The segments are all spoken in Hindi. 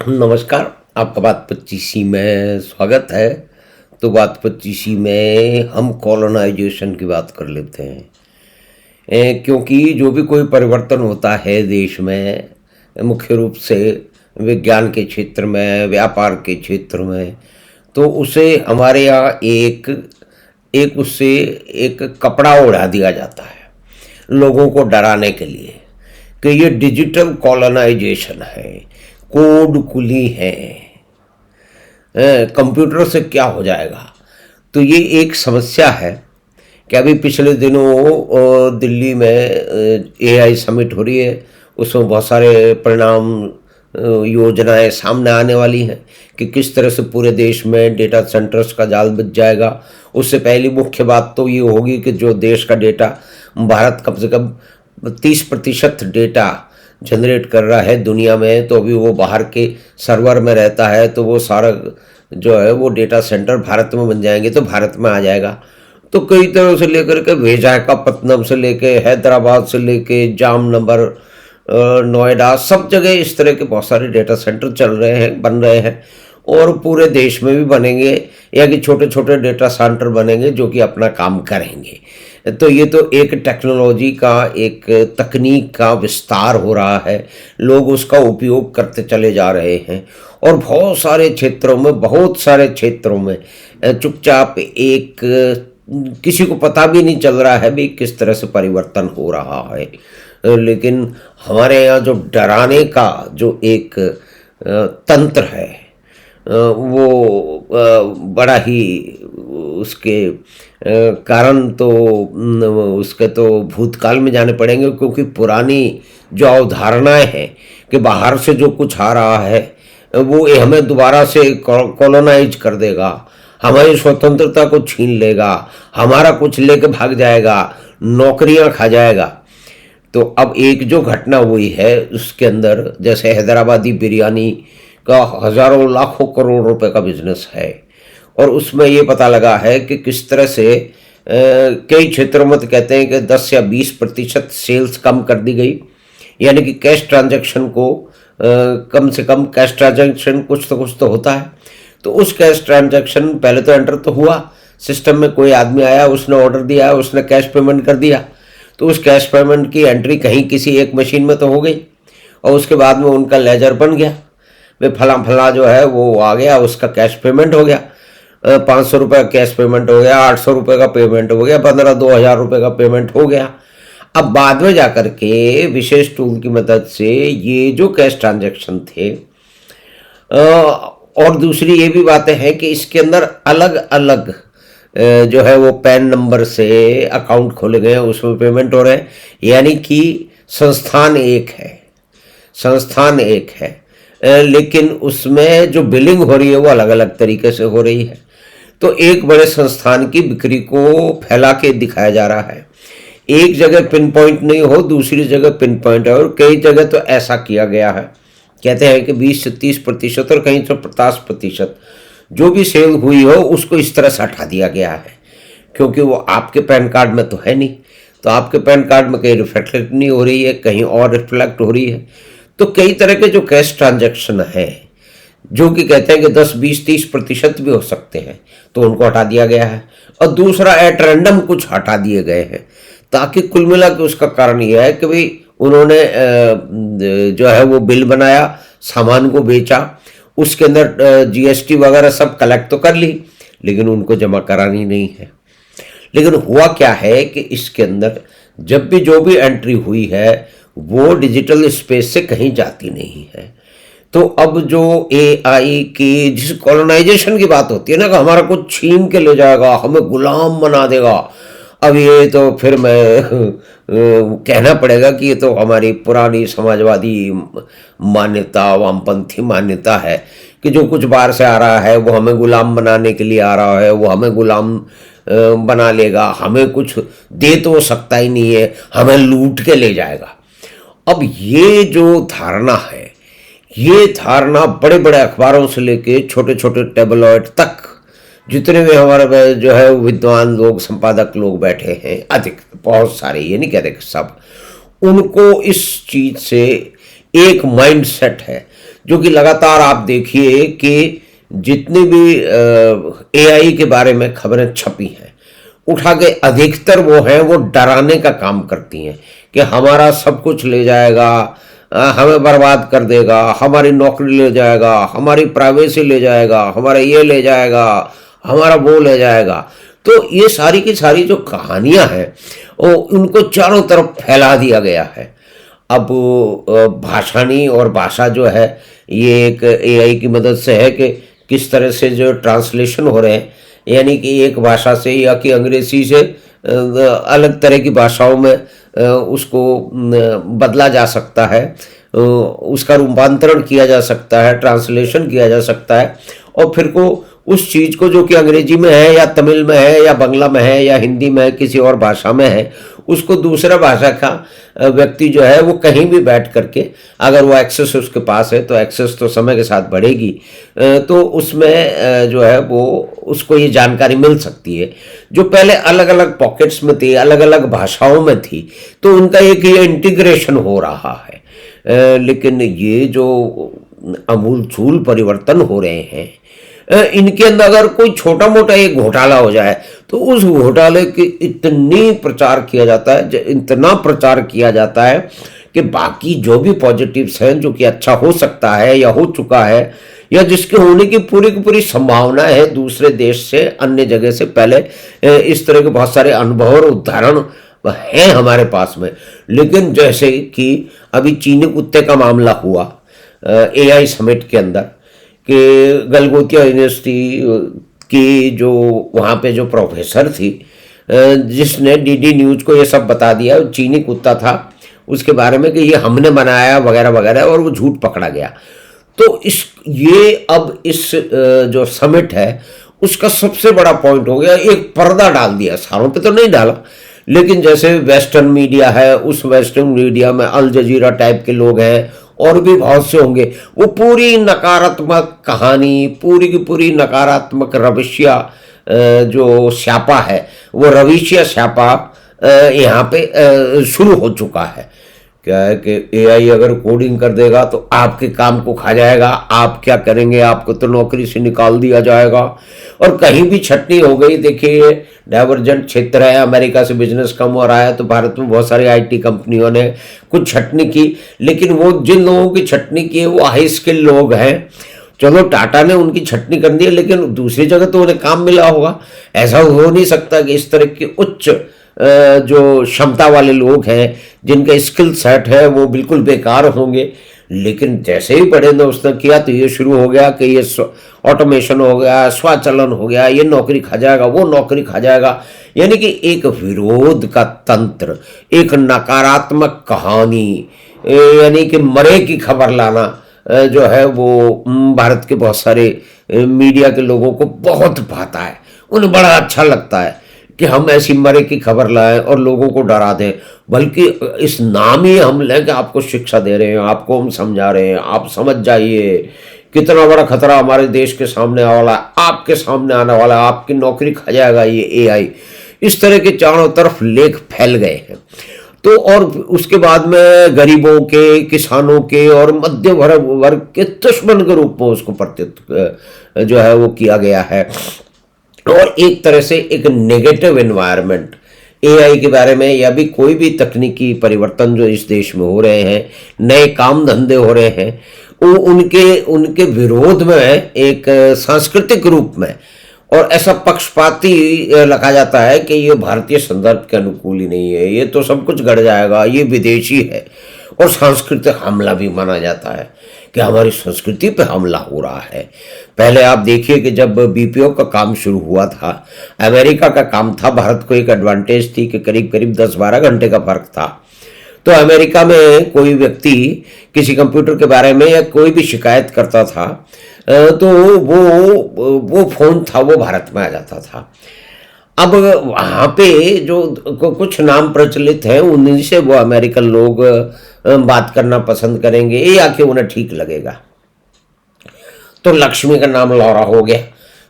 नमस्कार। आपका बात 25 में स्वागत है। तो बात 25 में हम कॉलोनाइजेशन की बात कर लेते हैं। क्योंकि जो भी कोई परिवर्तन होता है देश में, मुख्य रूप से विज्ञान के क्षेत्र में, व्यापार के क्षेत्र में, तो उसे हमारे यहाँ एक एक उससे एक कपड़ा ओढ़ा दिया जाता है लोगों को डराने के लिए कि ये डिजिटल कॉलोनाइजेशन है, कोड कुली है, कंप्यूटर से क्या हो जाएगा। तो ये एक समस्या है कि अभी पिछले दिनों दिल्ली में एआई समिट हो रही है। उसमें बहुत सारे परिणाम, योजनाएं सामने आने वाली हैं कि किस तरह से पूरे देश में डेटा सेंटर्स का जाल बिछ जाएगा। उससे पहली मुख्य बात तो ये होगी कि जो देश का डेटा, भारत कम से कम 30% डेटा जनरेट कर रहा है दुनिया में, तो अभी वो बाहर के सर्वर में रहता है, तो वो सारा जो है वो डेटा सेंटर भारत में बन जाएंगे, तो भारत में आ जाएगा। तो कई तरह से लेकर के विशाखापत्तनम से लेके हैदराबाद से लेके जामनगर, नोएडा, सब जगह इस तरह के बहुत सारे डेटा सेंटर चल रहे हैं, बन रहे हैं, और पूरे देश में भी बनेंगे, या कि छोटे छोटे डेटा सेंटर बनेंगे जो कि अपना काम करेंगे। तो ये तो एक टेक्नोलॉजी का, एक तकनीक का विस्तार हो रहा है, लोग उसका उपयोग करते चले जा रहे हैं, और बहुत सारे क्षेत्रों में, बहुत सारे क्षेत्रों में चुपचाप एक किसी को पता भी नहीं चल रहा है भी किस तरह से परिवर्तन हो रहा है। लेकिन हमारे यहाँ जो डराने का जो एक तंत्र है, वो बड़ा ही उसके कारण तो उसके तो भूतकाल में जाने पड़ेंगे, क्योंकि पुरानी जो अवधारणाएं हैं कि बाहर से जो कुछ आ रहा है वो हमें दोबारा से कॉलोनाइज कर देगा, हमारी स्वतंत्रता को छीन लेगा, हमारा कुछ लेके भाग जाएगा, नौकरियां खा जाएगा। तो अब एक जो घटना हुई है उसके अंदर, जैसे हैदराबादी बिरयानी का हजारों लाखों करोड़ रुपए का बिजनेस है, और उसमें ये पता लगा है कि किस तरह से कई क्षेत्रों में तो कहते हैं कि 10 या 20% सेल्स कम कर दी गई, यानी कि कैश ट्रांजैक्शन को कम से कम कैश ट्रांजैक्शन कुछ तो होता है, तो उस कैश ट्रांजैक्शन पहले तो एंटर तो हुआ सिस्टम में, कोई आदमी आया, उसने ऑर्डर दिया, उसने कैश पेमेंट कर दिया, तो उस कैश पेमेंट की एंट्री कहीं किसी एक मशीन में तो हो गई, और उसके बाद में उनका लेजर बन गया, वे फला फला जो है वो आ गया, उसका कैश पेमेंट हो गया, 500 रुपये कैश पेमेंट हो गया, 800 रुपये का पेमेंट हो गया, 15-2000 रुपये का पेमेंट हो गया। अब बाद में जाकर के विशेष टूल की मदद से ये जो कैश ट्रांजैक्शन थे, और दूसरी ये भी बातें हैं कि इसके अंदर अलग अलग जो है वो पैन नंबर से अकाउंट खोले गए हैं, उसमें पेमेंट हो रहे हैं, यानी कि संस्थान एक है, संस्थान एक है, लेकिन उसमें जो बिलिंग हो रही है वो अलग अलग तरीके से हो रही है। तो एक बड़े संस्थान की बिक्री को फैला के दिखाया जा रहा है, एक जगह पिन पॉइंट नहीं हो, दूसरी जगह पिन पॉइंट है, और कई जगह तो ऐसा किया गया है, कहते हैं कि 20 से 30% और कहीं तो 50% जो भी सेल हुई हो उसको इस तरह से हटा दिया गया है, क्योंकि वो आपके पैन कार्ड में तो है नहीं, तो आपके पैन कार्ड में कहीं रिफ्लेक्ट नहीं हो रही है, कहीं और रिफ्लेक्ट हो रही है। तो कई तरह के जो कैश ट्रांजैक्शन है, जो कि कहते हैं कि 10-20-30% भी हो सकते हैं, तो उनको हटा दिया गया है, और दूसरा एट रैंडम कुछ हटा दिए गए हैं, ताकि कुल मिला के उसका कारण यह है कि भाई उन्होंने जो है वो बिल बनाया, सामान को बेचा, उसके अंदर जीएसटी वगैरह सब कलेक्ट तो कर ली, लेकिन उनको जमा करानी नहीं है। लेकिन हुआ क्या है कि इसके अंदर जब भी जो भी एंट्री हुई है वो डिजिटल स्पेस से कहीं जाती नहीं है। तो अब जो एआई की जिस कॉलोनाइजेशन की बात होती है ना, कि हमारा कुछ छीन के ले जाएगा, हमें गुलाम बना देगा, अब ये तो फिर मैं कहना पड़ेगा कि ये तो हमारी पुरानी समाजवादी मान्यता, वामपंथी मान्यता है कि जो कुछ बाहर से आ रहा है वो हमें गुलाम बनाने के लिए आ रहा है, वो हमें गुलाम बना लेगा, हमें कुछ दे तो सकता ही नहीं है, हमें लूट के ले जाएगा। अब ये जो धारणा है, ये धारणा बड़े बड़े अखबारों से लेके छोटे छोटे टेबलॉइड तक, जितने भी हमारे जो है विद्वान लोग, संपादक लोग बैठे हैं, अधिक बहुत सारे, ये नहीं कहते कि सब, उनको इस चीज से एक माइंड सेट है जो कि लगातार आप देखिए कि जितने भी एआई के बारे में खबरें छपी हैं, उठा के अधिकतर वो हैं वो डराने का काम करती हैं कि हमारा सब कुछ ले जाएगा, हमें बर्बाद कर देगा, हमारी नौकरी ले जाएगा, हमारी प्राइवेसी ले जाएगा, हमारा ये ले जाएगा, हमारा वो ले जाएगा। तो ये सारी की सारी जो कहानियां हैं वो उनको चारों तरफ फैला दिया गया है। अब भाषानी और भाषा जो है ये एक एआई की मदद से है कि किस तरह से जो ट्रांसलेशन हो रहे हैं, यानी कि एक भाषा से या कि अंग्रेजी से अलग तरह की भाषाओं में उसको बदला जा सकता है, उसका रूपांतरण किया जा सकता है, ट्रांसलेशन किया जा सकता है, और फिर को उस चीज़ को जो कि अंग्रेजी में है या तमिल में है या बांग्ला में है या हिंदी में है, किसी और भाषा में है, उसको दूसरा भाषा का व्यक्ति जो है वो कहीं भी बैठ करके, अगर वो एक्सेस उसके पास है तो एक्सेस तो समय के साथ बढ़ेगी, तो उसमें जो है वो उसको ये जानकारी मिल सकती है जो पहले अलग अलग पॉकेट्स में थी, अलग अलग भाषाओं में थी, तो उनका एक ये इंटीग्रेशन हो रहा है। लेकिन ये जो आमूल-चूल परिवर्तन हो रहे हैं, इनके अंदर अगर कोई छोटा मोटा एक घोटाला हो जाए तो उस घोटाले की इतनी प्रचार किया जाता है, इतना प्रचार किया जाता है कि बाकी जो भी पॉजिटिव्स हैं, जो कि अच्छा हो सकता है या हो चुका है या जिसके होने की पूरी संभावना है दूसरे देश से, अन्य जगह से, पहले इस तरह के बहुत सारे अनुभव और उदाहरण हैं हमारे पास में। लेकिन जैसे कि अभी चीनी कुत्ते का मामला हुआ एआई समिट के अंदर, कि गलगोटिया यूनिवर्सिटी की जो वहाँ पे जो प्रोफेसर थी, जिसने डीडी न्यूज़ को ये सब बता दिया, चीनी कुत्ता था उसके बारे में कि ये हमने बनाया वगैरह वगैरह, और वो झूठ पकड़ा गया। तो अब इस जो समिट है उसका सबसे बड़ा पॉइंट हो गया, एक पर्दा डाल दिया, सारों पे तो नहीं डाला, लेकिन जैसे वेस्टर्न मीडिया है, उस वेस्टर्न मीडिया में अल जजीरा टाइप के लोग हैं और भी बहुत से होंगे, वो पूरी नकारात्मक कहानी, पूरी की पूरी नकारात्मक रविशिया जो स्यापा है, वो रविशिया स्यापा यहाँ पे शुरू हो चुका है। क्या है कि एआई अगर कोडिंग कर देगा तो आपके काम को खा जाएगा, आप क्या करेंगे, आपको तो नौकरी से निकाल दिया जाएगा। और कहीं भी छटनी हो गई, देखिए डाइवर्जेंट क्षेत्र है, अमेरिका से बिजनेस कम हो रहा है, तो भारत में बहुत सारी आईटी कंपनियों ने कुछ छटनी की, लेकिन वो जिन लोगों की छटनी की है वो हाई स्किल लोग हैं। चलो टाटा ने उनकी छटनी कर दी है, लेकिन दूसरी जगह तो उन्हें काम मिला होगा। ऐसा हो नहीं सकता कि इस तरह के उच्च जो क्षमता वाले लोग हैं जिनका स्किल सेट है वो बिल्कुल बेकार होंगे। लेकिन जैसे ही बड़े ने उसने किया तो ये शुरू हो गया कि ये ऑटोमेशन हो गया, स्वचालन हो गया, ये नौकरी खा जाएगा, वो नौकरी खा जाएगा। यानी कि एक विरोध का तंत्र, एक नकारात्मक कहानी, यानी कि मरे की खबर लाना जो है वो भारत के बहुत सारे मीडिया के लोगों को बहुत भाता है। उन्हें बड़ा अच्छा लगता है कि हम ऐसी मरे की खबर लाएं और लोगों को डरा दें, बल्कि इस नाम ही हम लें कि आपको शिक्षा दे रहे हैं, आपको हम समझा रहे हैं, आप समझ जाइए कितना बड़ा खतरा हमारे देश के सामने आने वाला है, आपके सामने आने वाला है, आपकी नौकरी खा जाएगा ये एआई। इस तरह के चारों तरफ लेख फैल गए हैं। तो और उसके बाद में गरीबों के, किसानों के और मध्य वर्ग के दुश्मन के रूप में उसको प्रत्युत जो है वो किया गया है। और एक तरह से एक नेगेटिव एनवायरनमेंट एआई के बारे में, या भी कोई भी तकनीकी परिवर्तन जो इस देश में हो रहे हैं, नए काम धंधे हो रहे हैं, वो उनके विरोध में एक सांस्कृतिक रूप में, और ऐसा पक्षपाती लिखा जाता है कि ये भारतीय संदर्भ के अनुकूल ही नहीं है, ये तो सब कुछ गड़ जाएगा, ये विदेशी है। और सांस्कृतिक हमला भी माना जाता है कि हमारी संस्कृति पे हमला हो रहा है। पहले आप देखिए कि जब बीपीओ का काम शुरू हुआ था, अमेरिका का काम था, भारत को एक एडवांटेज थी कि करीब करीब 10-12 घंटे का फर्क था। तो अमेरिका में कोई व्यक्ति किसी कंप्यूटर के बारे में या कोई भी शिकायत करता था तो वो फोन था वो भारत में आ जाता था। अब वहाँ पे जो कुछ नाम प्रचलित हैं उन्हीं से वो अमेरिकन लोग बात करना पसंद करेंगे या कि उन्हें ठीक लगेगा। तो लक्ष्मी का नाम लौरा हो गया,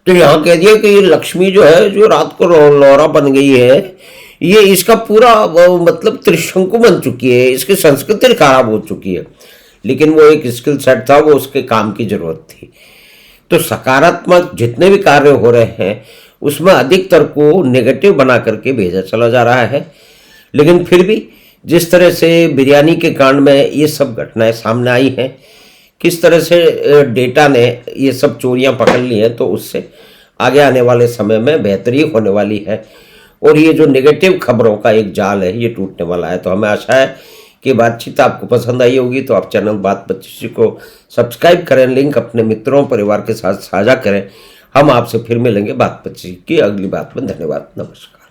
तो यहाँ कह दिया कि ये लक्ष्मी जो है, जो रात को लौरा बन गई है, ये इसका पूरा मतलब त्रिशंकु बन चुकी है, इसकी संस्कृति खराब हो चुकी है। लेकिन वो एक स्किल सेट था, वो उसके काम की जरूरत थी। तो सकारात्मक जितने भी कार्य हो रहे हैं उसमें अधिकतर को नेगेटिव बना करके भेजा चला जा रहा है। लेकिन फिर भी जिस तरह से बिरयानी के कांड में ये सब घटनाएं सामने आई हैं, किस तरह से डेटा ने ये सब चोरियां पकड़ ली हैं, तो उससे आगे आने वाले समय में बेहतरी होने वाली है और ये जो नेगेटिव खबरों का एक जाल है ये टूटने वाला है। तो हमें आशा है कि बातचीत आपको पसंद आई होगी। तो आप चैनल बात 25 को सब्सक्राइब करें, लिंक अपने मित्रों परिवार के साथ साझा करें। हम आपसे फिर मिलेंगे बात 25 की अगली बात में। धन्यवाद, नमस्कार।